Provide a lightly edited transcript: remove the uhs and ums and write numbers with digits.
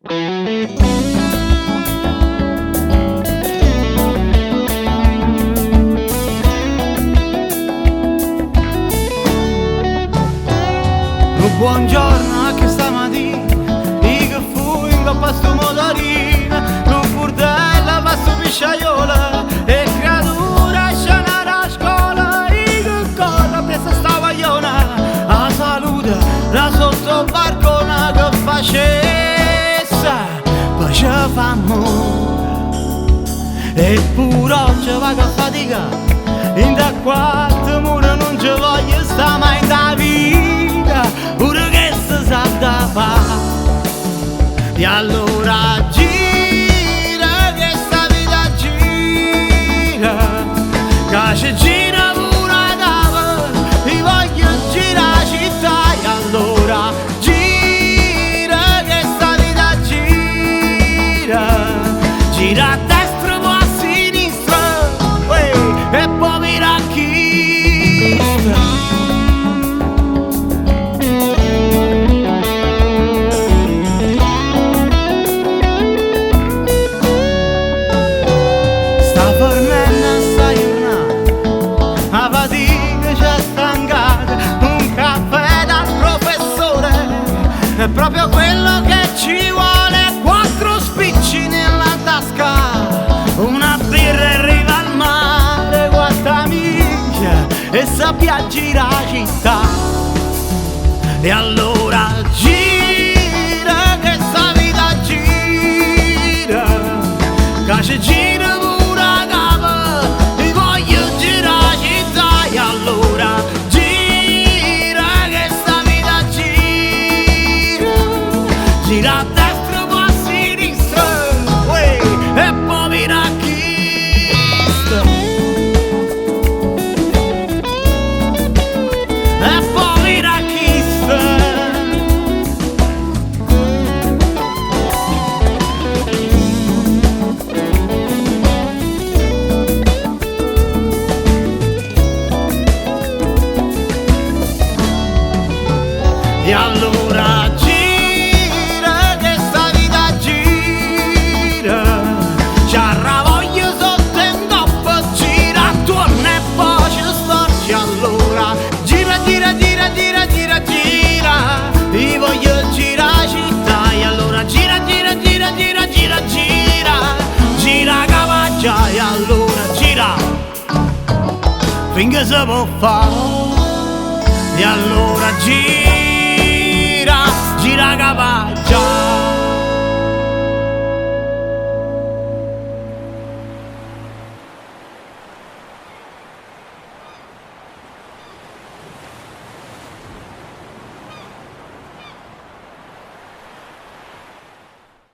Buongiorno anche stamattina, che fui in coppa sto motorino, un burdello va su pisciaiola, e creatura scenare a scuola, che corre presso sta guagliona, a salute la sotto barcona che facessa, poi ci fa amore, eppure oggi va a fatica, in da quattro mura non ci voglio sta mai da vita, pure che si sa da fa. E allora gira che sta vita gira, che ci gira pure da ti voglio girare città. E allora gira che sta vita gira, gira a destra o a sinistra, e poi mira chi sta. È proprio quello che ci vuole, 4 spicci nella tasca, una birra in riva al mare, 4 miglia e sappia girare la città. E allora gira che sta vita gira, che ci gira pure a capo, ti voglio girare la città. E allora gira a destra o a sinistra, e poi mira chi sta. E poi mira chi sta. E allora ti voglio girare città. E allora gira, gira, gira, gira, gira, gira, gira cavaggia. E allora gira finché si può fare. E allora gira.